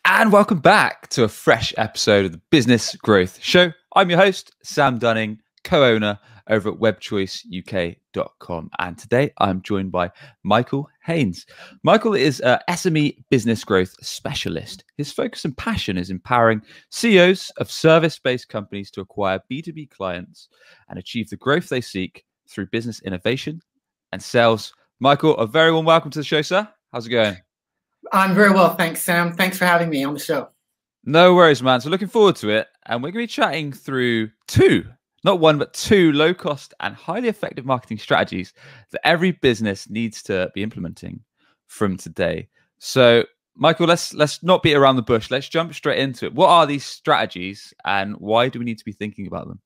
And welcome back to a fresh episode of the Business Growth Show. I'm your host, Sam Dunning, co-owner over at webchoiceuk.com. And today I'm joined by Michael Haynes. Michael is an SME business growth specialist. His focus and passion is empowering CEOs of service-based companies to acquire B2B clients and achieve the growth they seek through business innovation and sales. Michael, a very warm welcome to the show, sir. How's it going? I'm very well, thanks, Sam. Thanks for having me on the show. No worries, man. So looking forward to it. And we're going to be chatting through not one, but two low-cost and highly effective marketing strategies that every business needs to be implementing from today. So, Michael, let's not beat around the bush. Let's jump straight into it. What are these strategies and why do we need to be thinking about them?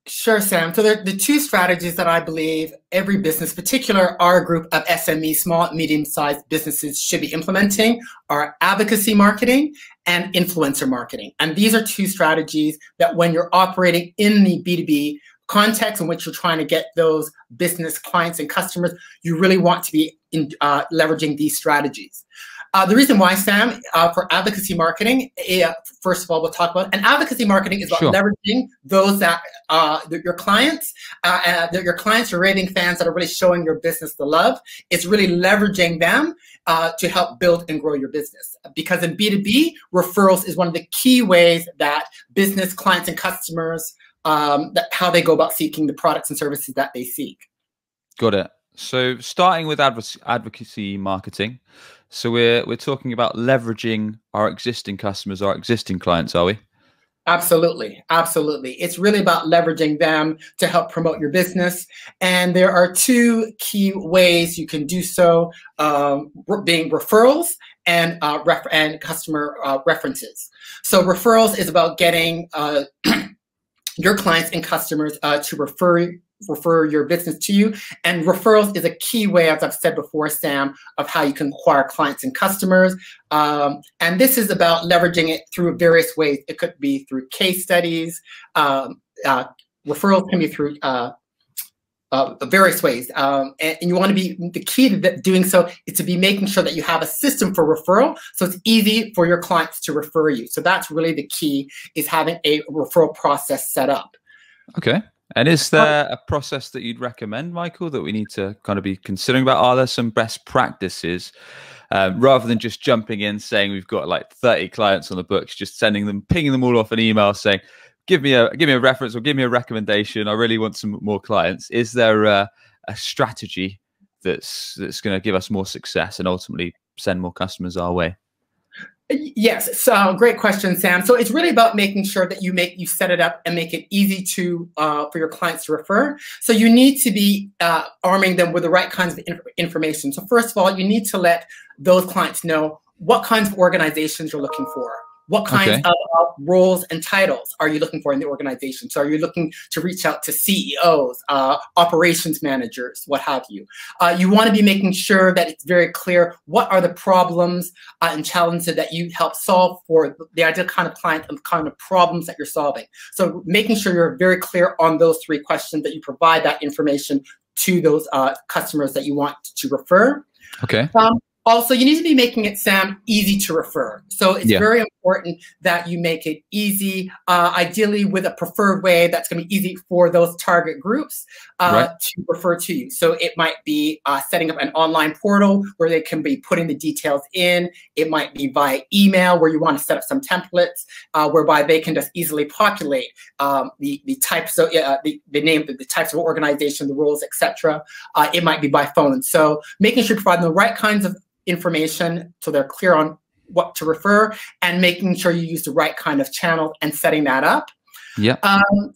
Sure, Sam. So the two strategies that I believe every business, particular our group of SME, small and medium-sized businesses, should be implementing are advocacy marketing and influencer marketing. And these are two strategies that when you're operating in the B2B context in which you're trying to get those business clients and customers, you really want to be leveraging these strategies. The reason why, Sam, for advocacy marketing, first of all, we'll talk about, and advocacy marketing is about leveraging those that your clients, your raving fans that are really showing your business the love. It's really leveraging them to help build and grow your business. Because in B2B, referrals is one of the key ways that business clients and customers, how they go about seeking the products and services that they seek. Got it. So starting with advocacy marketing. So we're talking about leveraging our existing customers, our existing clients, are we? Absolutely. Absolutely. It's really about leveraging them to help promote your business. And there are two key ways you can do so, being referrals and customer references. So referrals is about getting your clients and customers to refer your business to you. And referrals is a key way, as I've said before, Sam, of how you can acquire clients and customers. And this is about leveraging it through various ways. It could be through case studies. Referrals can be through various ways. And you want to be, the key to doing so is to be making sure that you have a system for referral, so it's easy for your clients to refer you. So that's really the key, is having a referral process set up. Okay. And is there a process that you'd recommend, Michael, that we need to kind of be considering about? Are there some best practices rather than just jumping in saying we've got like 30 clients on the books, just pinging them all off an email saying, give me a reference or give me a recommendation. I really want some more clients. Is there a strategy that's going to give us more success and ultimately send more customers our way? Yes, so great question, Sam. So it's really about making sure that you set it up and make it easy for your clients to refer. So you need to be arming them with the right kinds of information. So first of all, you need to let those clients know what kinds of organizations you're looking for. What kinds of roles and titles are you looking for in the organization? So are you looking to reach out to CEOs, operations managers, what have you? You want to be making sure that it's very clear what are the problems and challenges that you help solve for the ideal kind of client and the kind of problems that you're solving. So making sure you're very clear on those three questions, that you provide that information to those customers that you want to refer. Okay. Also, you need to be making it, Sam, easy to refer. So it's very important that you make it easy, ideally with a preferred way that's going to be easy for those target groups to refer to you. So it might be setting up an online portal where they can be putting the details in. It might be via email where you want to set up some templates whereby they can just easily populate the types of the name, the types of organization, the roles, etc. It might be by phone. So making sure you provide the right kinds of information so they're clear on what to refer, and making sure you use the right kind of channel and setting that up. Yeah.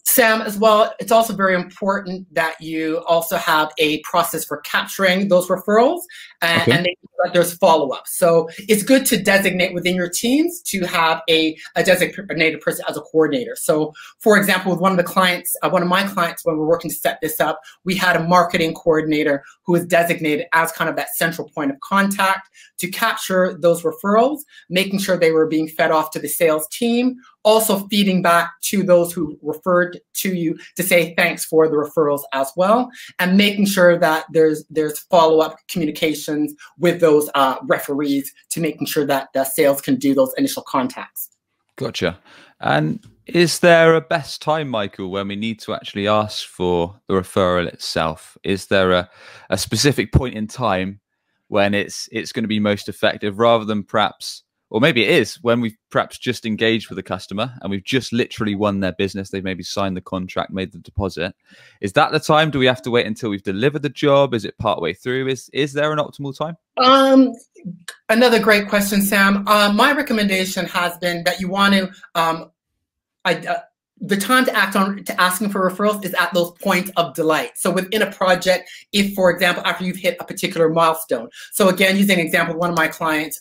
Sam, as well, it's also very important that you also have a process for capturing those referrals and making sure that there's follow-up. So it's good to designate within your teams to have a designated person as a coordinator. So for example, with one of my clients, when we're working to set this up, we had a marketing coordinator who was designated as kind of that central point of contact to capture those referrals, making sure they were being fed off to the sales team, also feeding back to those who referred to you to say thanks for the referrals as well, and making sure that there's follow-up communication communications with those referees to making sure that the sales can do those initial contacts. Gotcha. And is there a best time, Michael, when we need to actually ask for the referral itself? Is there a specific point in time when it's going to be most effective, rather than perhaps, or maybe it is when we've perhaps just engaged with a customer and we've just literally won their business, they've maybe signed the contract, made the deposit. Is that the time? Do we have to wait until we've delivered the job? Is it partway through? Is there an optimal time? Another great question, Sam. My recommendation has been that you want to, the time to act on to asking for referrals is at those points of delight. So within a project, if, for example, after you've hit a particular milestone. So again, using an example, one of my clients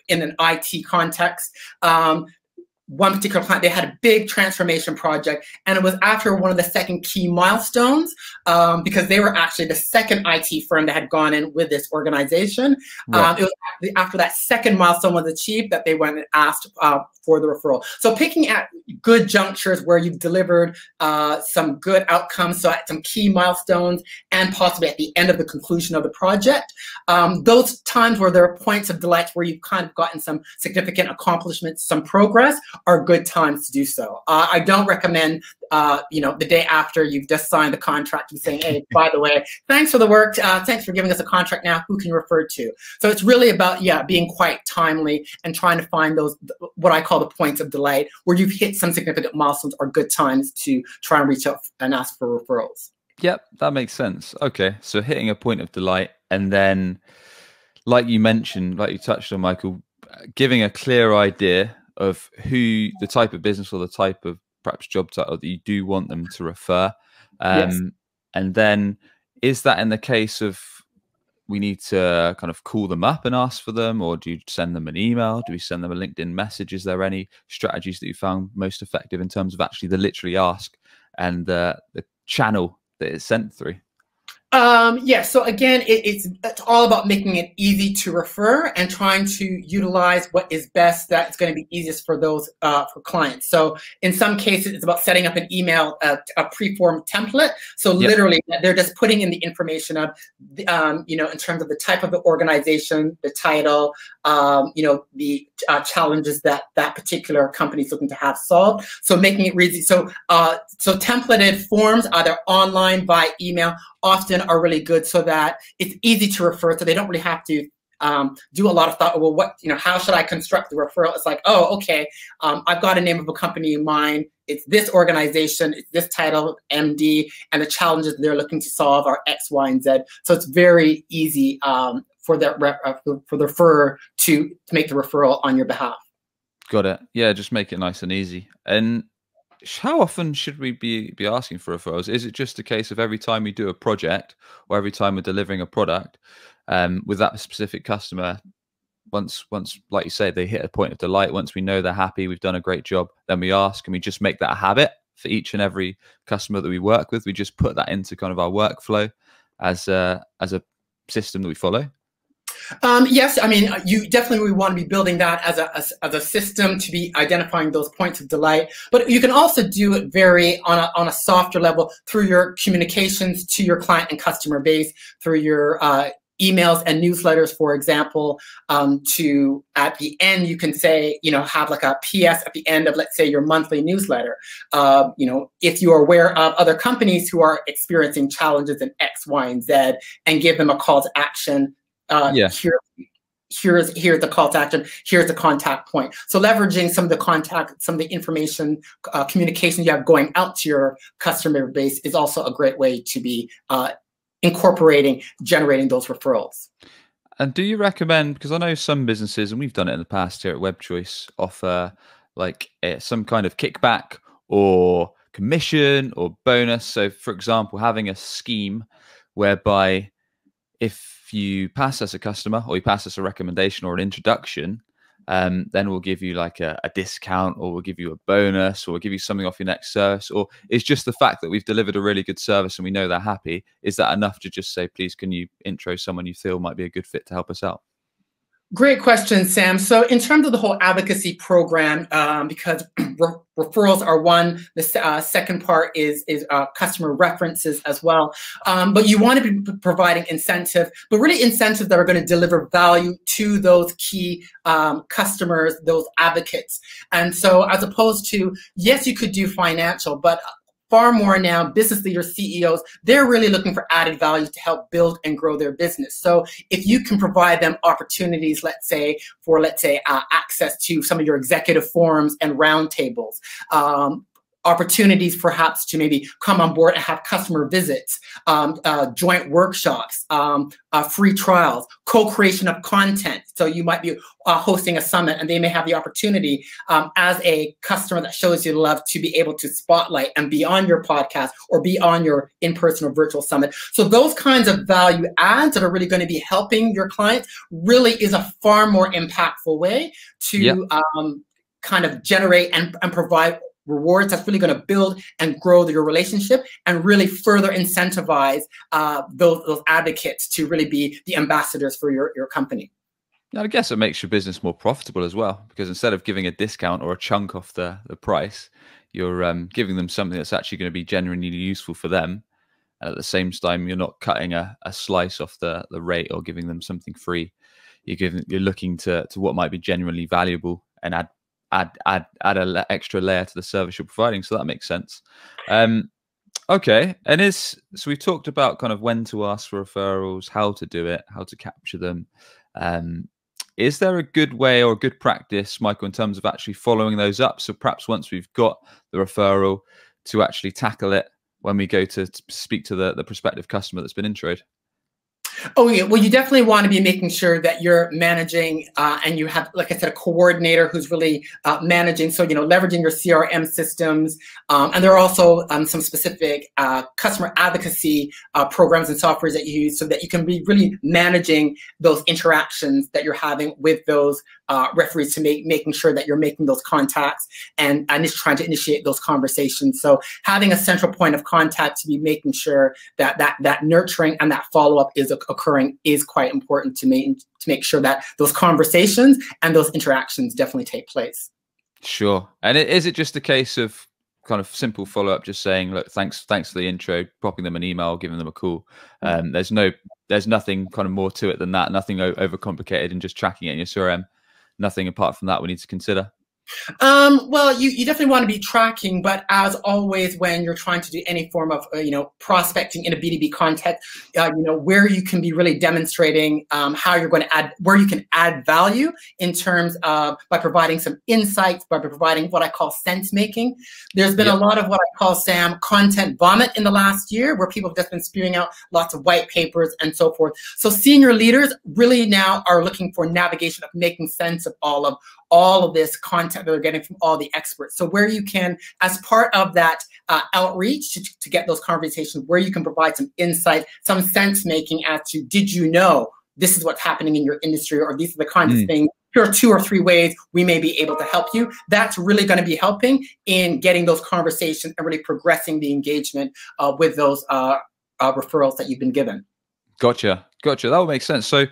in an IT context, one particular client, they had a big transformation project, and it was after one of the second key milestones, because they were actually the second IT firm that had gone in with this organization. Right. It was after that second milestone was achieved that they went and asked for the referral. So picking at good junctures where you've delivered some good outcomes, so at some key milestones and possibly at the end of the conclusion of the project, those times where there are points of delight where you've kind of gotten some significant accomplishments, some progress, are good times to do so. I don't recommend, the day after you've just signed the contract and saying, hey, by the way, thanks for the work. Thanks for giving us a contract now. Who can you refer to? So it's really about, being quite timely and trying to find those, what I call the points of delight, where you've hit some significant milestones, are good times to try and reach out and ask for referrals. Yep, that makes sense. Okay, so hitting a point of delight, and then, like you mentioned, like you touched on, Michael, giving a clear idea of who, the type of business or the type of perhaps job title that you do want them to refer. Yes. And then, is that in the case of we need to kind of call them up and ask for them, or do you send them an email? Do we send them a LinkedIn message? Is there any strategies that you found most effective in terms of actually the literally ask and the channel that it's sent through? So again, it's all about making it easy to refer and trying to utilize what is best that's going to be easiest for those for clients. So in some cases, it's about setting up an email, a pre-formed template. So literally, they're just putting in the information of, in terms of the type of the organization, the title, the challenges that that particular company is looking to have solved. So making it easy. So templated forms, either online, by email, often are really good, so that it's easy to refer, so they don't really have to do a lot of thought. Well, how should I construct the referral? It's like, oh, okay, I've got a name of a company in mind. It's this organization, it's this title, MD, and the challenges they're looking to solve are X, Y, and Z. So it's very easy for the referrer to make the referral on your behalf. Got it. Yeah, just make it nice and easy. And how often should we be asking for referrals? Is it just a case of every time we do a project or every time we're delivering a product with that specific customer, once, like you say, they hit a point of delight, once we know they're happy, we've done a great job, then we ask, and we just make that a habit for each and every customer that we work with? We just put that into kind of our workflow as a system that we follow? Yes, I mean, you definitely want to be building that as a system to be identifying those points of delight. But you can also do it very on a softer level through your communications to your client and customer base, through your emails and newsletters, for example. To at the end, you can say, have like a PS at the end of, let's say, your monthly newsletter. If you are aware of other companies who are experiencing challenges in X, Y, and Z, and give them a call to action. Here's the call to action, here's the contact point. So leveraging some of the information, communication you have going out to your customer base is also a great way to be generating those referrals. And do you recommend, because I know some businesses, and we've done it in the past here at WebChoice, offer like some kind of kickback or commission or bonus? So for example, having a scheme whereby if you pass us a customer or you pass us a recommendation or an introduction, then we'll give you like a discount, or we'll give you a bonus, or we'll give you something off your next service. Or it's just the fact that we've delivered a really good service and we know they're happy. Is that enough to just say, please, can you intro someone you feel might be a good fit to help us out? Great question, Sam. So in terms of the whole advocacy program, because referrals are one, the second part is customer references as well. But you want to be providing incentive, but really incentives that are going to deliver value to those key customers, those advocates. And so as opposed to, yes, you could do financial, but far more now, business leaders, CEOs, they're really looking for added value to help build and grow their business. So if you can provide them opportunities, let's say, access to some of your executive forums and roundtables, opportunities perhaps to maybe come on board and have customer visits, joint workshops, free trials, co-creation of content. So you might be hosting a summit and they may have the opportunity as a customer that shows you love to be able to spotlight and be on your podcast or be on your in-person or virtual summit. So those kinds of value adds that are really going to be helping your clients really is a far more impactful way to kind of generate and provide rewards that's really going to build and grow your relationship and really further incentivize those advocates to really be the ambassadors for your company. Now, I guess it makes your business more profitable as well, because instead of giving a discount or a chunk off the price, you're giving them something that's actually going to be genuinely useful for them. And at the same time, you're not cutting a slice off the rate or giving them something free. You're looking to what might be genuinely valuable and add an extra layer to the service you're providing. So that makes sense. Okay. And so we've talked about kind of when to ask for referrals, how to do it, how to capture them. Is there a good way or a good practice, Michael, in terms of actually following those up? So perhaps once we've got the referral, to actually tackle it when we go to speak to the prospective customer that's been introed? Oh, yeah. Well, you definitely want to be making sure that you're managing and you have, like I said, a coordinator who's really managing. So, leveraging your CRM systems. And there are also some specific customer advocacy programs and softwares that you use so that you can be really managing those interactions that you're having with those referees to making sure that you're making those contacts and just trying to initiate those conversations. So having a central point of contact to be making sure that nurturing and that follow-up is occurring is quite important to make sure that those conversations and those interactions definitely take place. Sure. And is it just a case of kind of simple follow-up, just saying, look, thanks for the intro, popping them an email, giving them a call? There's nothing kind of more to it than that, nothing overcomplicated, and just tracking it in your CRM. Nothing apart from that we need to consider? Well, you definitely want to be tracking, but as always, when you're trying to do any form of, prospecting in a B2B context, where you can be really demonstrating how you're going to where you can add value in terms of by providing some insights, by providing what I call sense making. There's been a lot of what I call, Sam, content vomit in the last year, where people have just been spewing out lots of white papers and so forth. So senior leaders really now are looking for navigation of making sense of all of this content that they're getting from all the experts. So where you can, as part of that outreach to get those conversations, where you can provide some insight, some sense making as to, did you know this is what's happening in your industry, or these are the kinds of things, here are 2 or 3 ways we may be able to help you. That's really going to be helping in getting those conversations and really progressing the engagement with those referrals that you've been given. Gotcha. That would make sense. So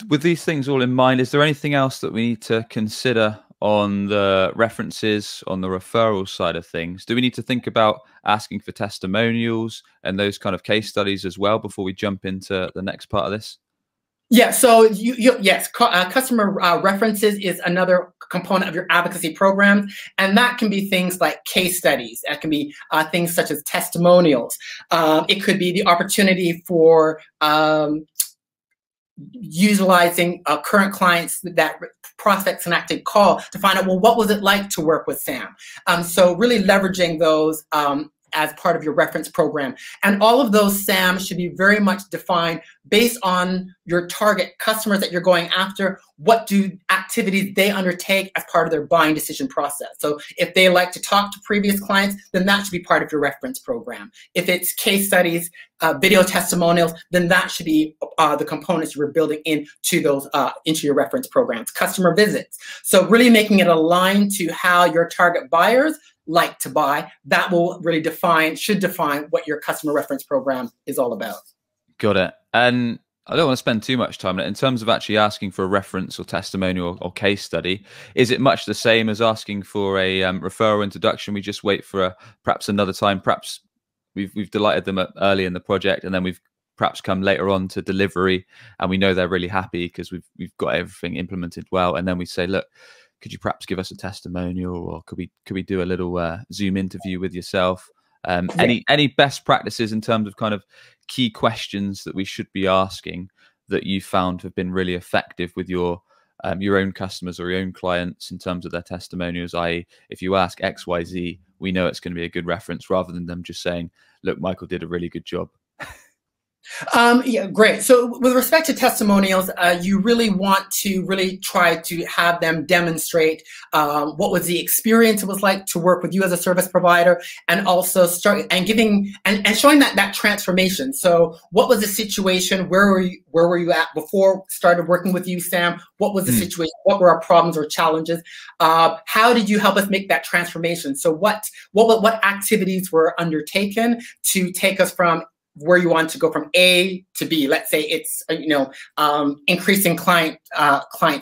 with these things all in mind, is there anything else that we need to consider on the references, on the referral side of things? Do we need to think about asking for testimonials and those kind of case studies as well before we jump into the next part of this? Yeah, so yes, customer references is another component of your advocacy program, and that can be things like case studies. That can be things such as testimonials. It could be the opportunity for utilizing current clients that prospects can actually call to find out, well, what was it like to work with Sam? So really leveraging those as part of your reference program. And all of those, Sam, should be very much defined based on your target customers that you're going after. What do activities they undertake as part of their buying decision process? So if they like to talk to previous clients, then that should be part of your reference program. If it's case studies, video testimonials, then that should be the components you're building into those into your reference programs. Customer visits. So really making it aligned to how your target buyers like to buy. That will really should define what your customer reference program is all about. Got it. And I don't want to spend too much time on it. In terms of actually asking for a reference or testimonial or case study, is it much the same as asking for a referral introduction? We just wait for perhaps another time. Perhaps we've delighted them early in the project, and then we've perhaps come later on to delivery, and we know they're really happy because we've got everything implemented well. And then we say, look, could you perhaps give us a testimonial, or could we do a little Zoom interview with yourself? Any best practices in terms of kind of key questions that we should be asking that you found have been really effective with your own customers or your own clients in terms of their testimonials? I.e., if you ask XYZ, we know it's going to be a good reference, rather than them just saying, look, Michael did a really good job. Yeah, great. So with respect to testimonials, you really want to really try to have them demonstrate what was the experience it was like to work with you as a service provider, and also start and giving and showing that transformation. So what was the situation? Where were you at before started working with you, Sam? What was the situation? What were our problems or challenges? How did you help us make that transformation? So what activities were undertaken to take us from where you want to go from A to B? Let's say it's increasing client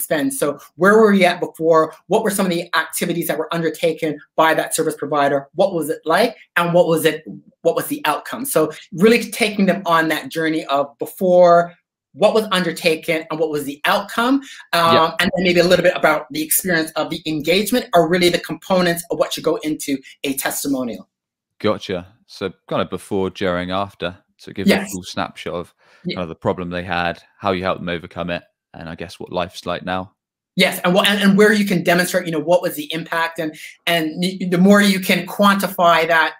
spend. So where were you at before? What were some of the activities that were undertaken by that service provider? What was it like, and what was the outcome? So really taking them on that journey of before, what was undertaken, and what was the outcome, and then maybe a little bit about the experience of the engagement, are really the components of what should go into a testimonial. Gotcha. So kind of before, during, after. So it gives you a full snapshot of kind of the problem they had, how you helped them overcome it, and I guess what life's like now. Yes, and where you can demonstrate, what was the impact, and the more you can quantify that,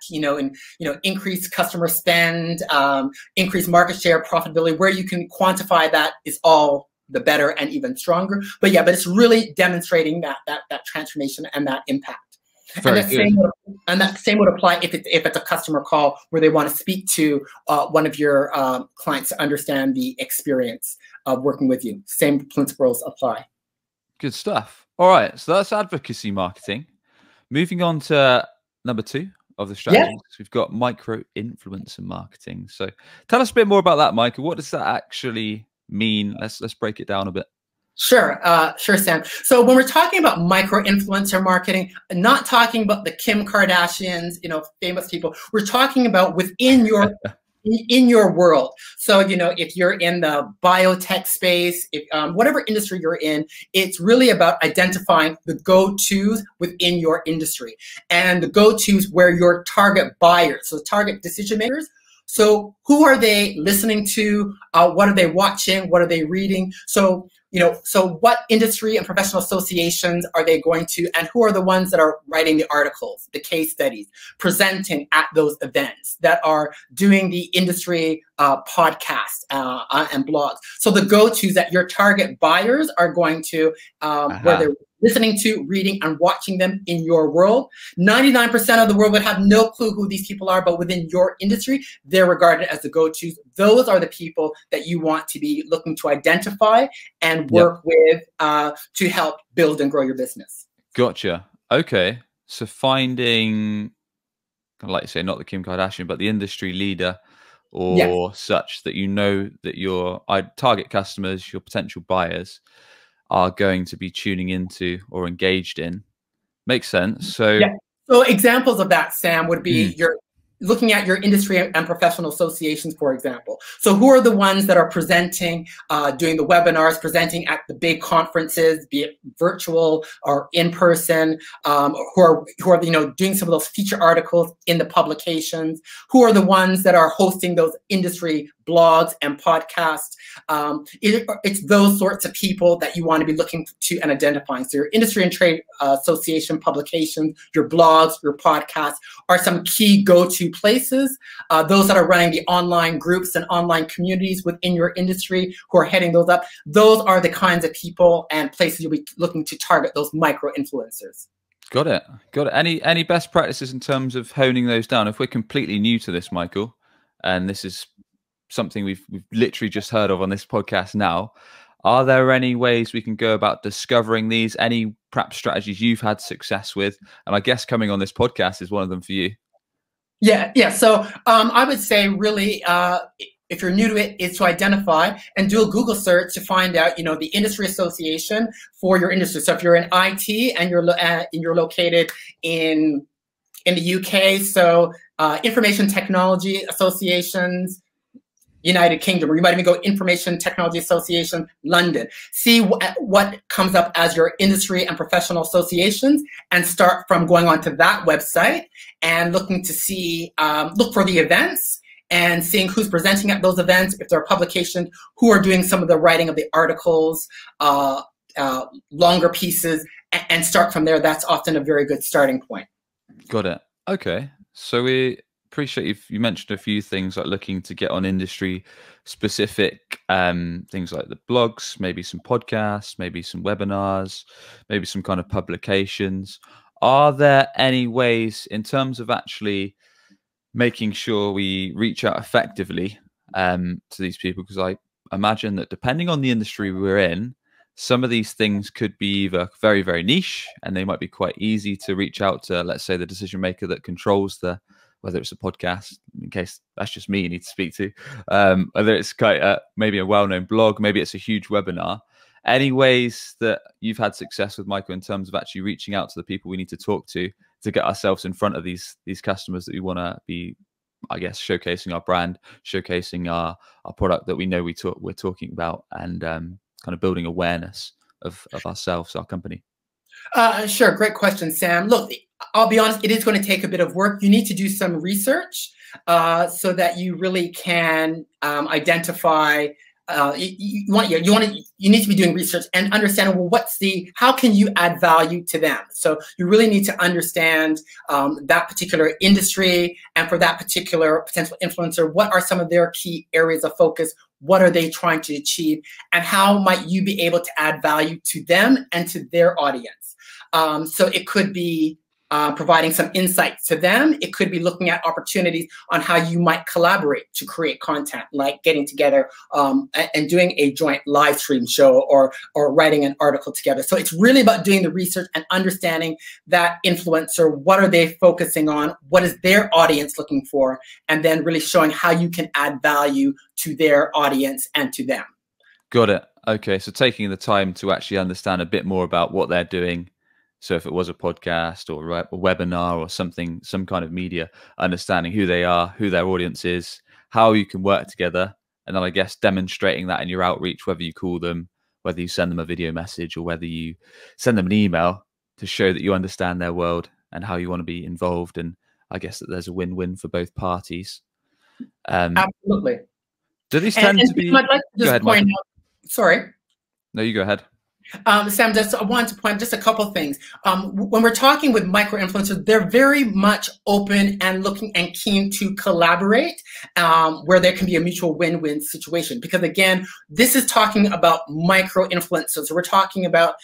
increase customer spend, increase market share, profitability, where you can quantify that is all the better and even stronger. But it's really demonstrating that transformation and that impact. And that same would apply if it's a customer call where they want to speak to one of your clients to understand the experience of working with you. Same principles apply. Good stuff. All right, so that's advocacy marketing. Moving on to number 2 of the strategies, we've got micro-influencer marketing. So tell us a bit more about that, Michael. What does that actually mean? Let's break it down a bit. Sure, Sam. So when we're talking about micro-influencer marketing, not talking about the Kim Kardashians, famous people, we're talking about within your in your world. So, if you're in the biotech space, whatever industry you're in, it's really about identifying the go-tos within your industry, and the go-tos where your target buyers, so target decision makers. So who are they listening to? What are they watching? What are they reading? So, so what industry and professional associations are they going to, and who are the ones that are writing the articles, the case studies, presenting at those events, that are doing the industry podcasts and blogs? So the go-tos that your target buyers are going to, where they're listening to, reading, and watching them in your world. 99% of the world would have no clue who these people are, but within your industry, they're regarded as the go-tos. Those are the people that you want to be looking to identify and work with to help build and grow your business. Gotcha. Okay. So finding, like you say, not the Kim Kardashian, but the industry leader or such that that your target customers, your potential buyers, are going to be tuning into or engaged in. Makes sense. So examples of that, Sam, would be your looking at your industry and professional associations, for example. So who are the ones that are presenting, doing the webinars, presenting at the big conferences, be it virtual or in person, who are doing some of those feature articles in the publications? Who are the ones that are hosting those industry blogs and podcasts? It's those sorts of people that you want to be looking to and identifying. So your industry and trade association publications, your blogs, your podcasts are some key go-to places. Those that are running the online groups and online communities within your industry, who are heading those up, those are the kinds of people and places you'll be looking to target, those micro-influencers. Got it. Got it. Any best practices in terms of honing those down? If we're completely new to this, Michael, and this is something we've literally just heard of on this podcast now, are there any ways we can go about discovering these? Any perhaps strategies you've had success with? And I guess coming on this podcast is one of them for you. Yeah. So I would say really if you're new to it, is to identify and do a Google search to find out, the industry association for your industry. So if you're in IT and you're located in the UK, so Information Technology Associations, United Kingdom, or you might even go Information Technology Association, London. See what comes up as your industry and professional associations, and start from going onto that website and looking to see, look for the events and seeing who's presenting at those events, if there are publications, who are doing some of the writing of the articles, longer pieces, and start from there. That's often a very good starting point. Got it. Okay. So we appreciate you mentioned a few things like looking to get on industry specific things like the blogs, maybe some podcasts, maybe some webinars, maybe some kind of publications. Are there any ways in terms of actually making sure we reach out effectively to these people? Because I imagine that depending on the industry we're in, some of these things could be either very, very niche, and they might be quite easy to reach out to, let's say, the decision maker that controls whether it's a podcast, in case that's just me you need to speak to, whether it's maybe a well-known blog, maybe it's a huge webinar. Any ways that you've had success with, Michael, in terms of actually reaching out to the people we need to talk to get ourselves in front of these customers that we want to be, I guess, showcasing our brand, showcasing our product that we know we're talking about, and kind of building awareness of ourselves, our company? Sure. Great question, Sam. Look, I'll be honest, it is going to take a bit of work. You need to do some research so that you really can identify. You need to be doing research and understand, well, how can you add value to them? So you really need to understand that particular industry, and for that particular potential influencer, what are some of their key areas of focus? What are they trying to achieve? And how might you be able to add value to them and to their audience? So it could be providing some insights to them. It could be looking at opportunities on how you might collaborate to create content, like getting together and doing a joint live stream show, or writing an article together. So it's really about doing the research and understanding that influencer. What are they focusing on? What is their audience looking for? And then really showing how you can add value to their audience and to them. Got it. Okay. So taking the time to actually understand a bit more about what they're doing. So if it was a podcast or a webinar or something, some kind of media, understanding who they are, who their audience is, how you can work together. And then I guess demonstrating that in your outreach, whether you call them, whether you send them a video message, or whether you send them an email, to show that you understand their world and how you want to be involved. And I guess that there's a win-win for both parties. Absolutely. Do these tend to be... I'd like to just point out, sorry. No, you go ahead. Sam, I wanted to point just a couple of things. When we're talking with micro influencers, they're very much open and looking and keen to collaborate, where there can be a mutual win-win situation. Because again, this is talking about micro influencers. So we're talking about,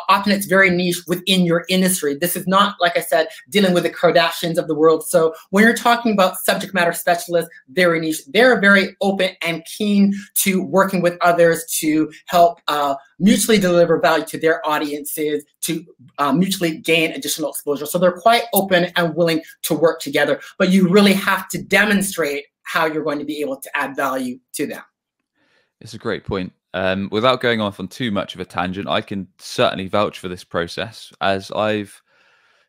often it's very niche within your industry. This is not, like I said, dealing with the Kardashians of the world. So when you're talking about subject matter specialists, very niche, they're very open and keen to working with others to help mutually deliver value to their audiences, to mutually gain additional exposure. So they're quite open and willing to work together, but you really have to demonstrate how you're going to be able to add value to them. It's a great point. Without going off on too much of a tangent, I can certainly vouch for this process, as I've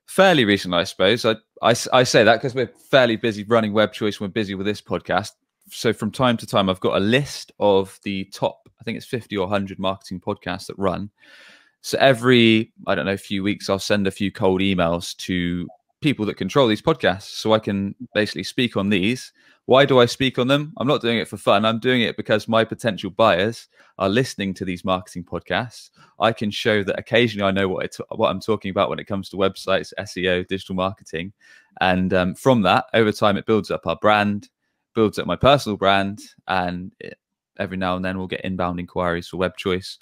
fairly recently, I suppose. I say that because we're fairly busy running Web Choice. We're busy with this podcast. So from time to time, I've got a list of the top, I think it's 50 or 100 marketing podcasts that run. So every, I don't know, few weeks, I'll send a few cold emails to people that control these podcasts so I can basically speak on these. Why do I speak on them? I'm not doing it for fun. I'm doing it because my potential buyers are listening to these marketing podcasts. I can show that occasionally I know what I'm talking about when it comes to websites, SEO, digital marketing. And from that, over time, it builds up our brand, builds up my personal brand, and every now and then we'll get inbound inquiries for Web Choice.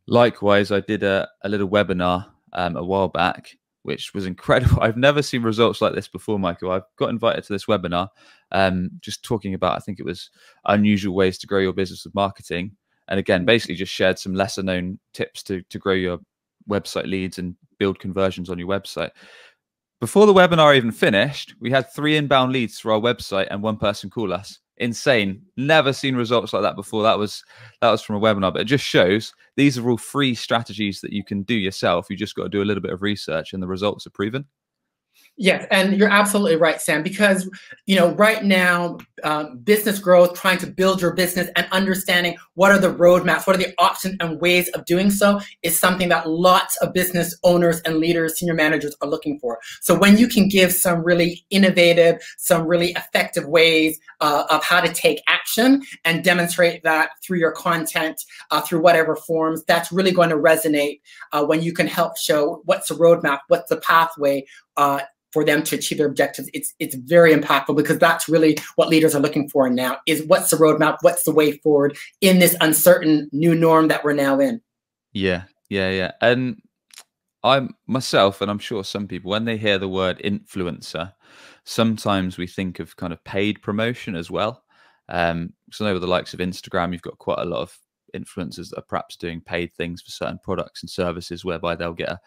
Likewise, I did a little webinar a while back, which was incredible. I've never seen results like this before, Michael. I got invited to this webinar just talking about, I think it was unusual ways to grow your business with marketing. And again, basically just shared some lesser known tips to grow your website leads and build conversions on your website. Before the webinar even finished, we had 3 inbound leads through our website and 1 person call us insane. Never seen results like that before. That was from a webinar, but it just shows these are all free strategies that you can do yourself. You just got to do a little bit of research, and the results are proven. Yes, and you're absolutely right, Sam, because right now, business growth, trying to build your business and understanding what are the roadmaps, what are the options and ways of doing so is something that lots of business owners and leaders, senior managers are looking for. So when you can give some really innovative, some really effective ways of how to take action and demonstrate that through your content, through whatever forms, that's really going to resonate when you can help show what's the roadmap, what's the pathway for them to achieve their objectives. It's very impactful, because that's really what leaders are looking for now, is what's the roadmap, what's the way forward in this uncertain new norm that we're now in. Yeah. And I'm myself, and I'm sure some people, when they hear the word influencer, sometimes we think of kind of paid promotion as well. So I know with the likes of Instagram, you've got quite a lot of influencers that are perhaps doing paid things for certain products and services, whereby they'll get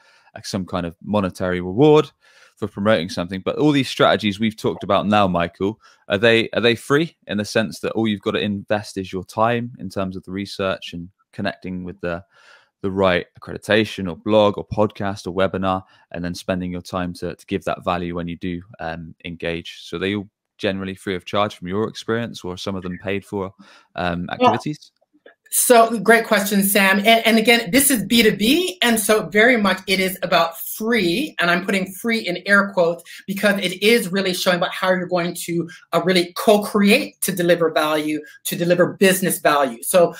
some kind of monetary reward for promoting something. But all these strategies we've talked about now, Michael, are they free in the sense that all you've got to invest is your time in terms of the research and connecting with the right accreditation or blog or podcast or webinar, and then spending your time to give that value when you do engage? So they all generally free of charge from your experience, or some of them paid for activities? So great question, Sam. And again, this is B2B. And so very much it is about free. And I'm putting free in air quotes, because it is really showing about how you're going to really co-create to deliver value, to deliver business value. So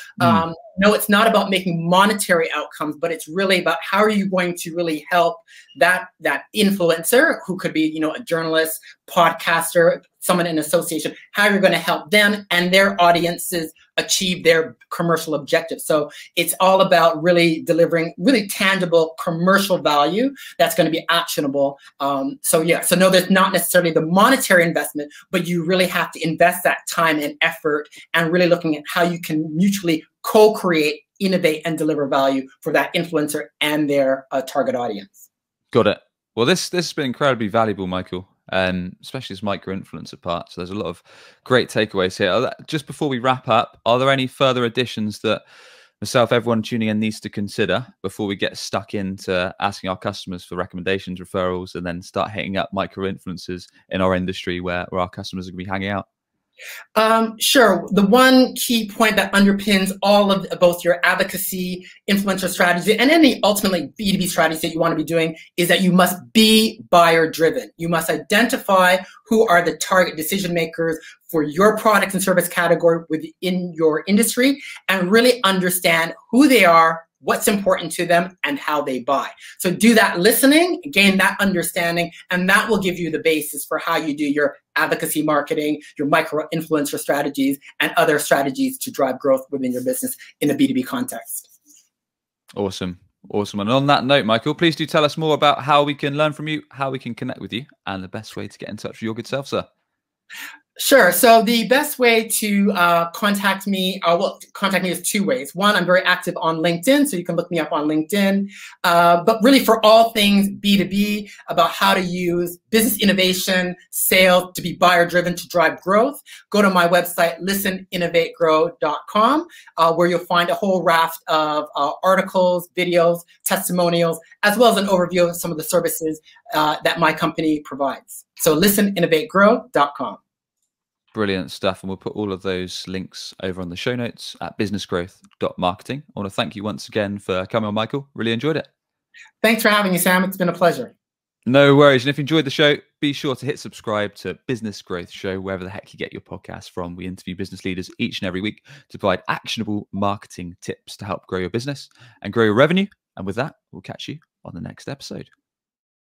no, it's not about making monetary outcomes, but it's really about how are you going to really help that influencer, who could be, a journalist, podcaster, someone in association, how you're going to help them and their audiences achieve their commercial objectives. So it's all about really delivering really tangible commercial value that's going to be actionable. So no, there's not necessarily the monetary investment, but you really have to invest that time and effort and really looking at how you can mutually co-create, innovate, and deliver value for that influencer and their target audience. Got it. Well, this has been incredibly valuable, Michael, especially this micro-influencer part. So there's a lot of great takeaways here. Just before we wrap up, are there any further additions that myself, everyone tuning in, needs to consider before we get stuck into asking our customers for recommendations, referrals, and then start hitting up micro-influencers in our industry where our customers are going to be hanging out? Sure. The one key point that underpins all of both your advocacy, influencer strategy, and any ultimately B2B strategies that you want to be doing is that you must be buyer driven. You must identify who are the target decision makers for your product and service category within your industry, and really understand who they are, what's important to them, and how they buy. So do that listening, gain that understanding, and that will give you the basis for how you do your advocacy marketing, your micro-influencer strategies, and other strategies to drive growth within your business in a B2B context. Awesome. And on that note, Michael, please do tell us more about how we can learn from you, how we can connect with you, and the best way to get in touch with your good self, sir. Sure. So the best way to contact me, contact me is two ways. One, I'm very active on LinkedIn, so you can look me up on LinkedIn. But really for all things B2B, about how to use business innovation, sales to be buyer driven to drive growth, go to my website, listeninnovategrow.com, where you'll find a whole raft of articles, videos, testimonials, as well as an overview of some of the services that my company provides. So listeninnovategrow.com. Brilliant stuff. And we'll put all of those links over on the show notes at businessgrowth.marketing. I want to thank you once again for coming on, Michael. Really enjoyed it. Thanks for having me, Sam. It's been a pleasure. No worries. And if you enjoyed the show, be sure to hit subscribe to Business Growth Show, wherever the heck you get your podcast from. We interview business leaders each and every week to provide actionable marketing tips to help grow your business and grow your revenue. And with that, we'll catch you on the next episode.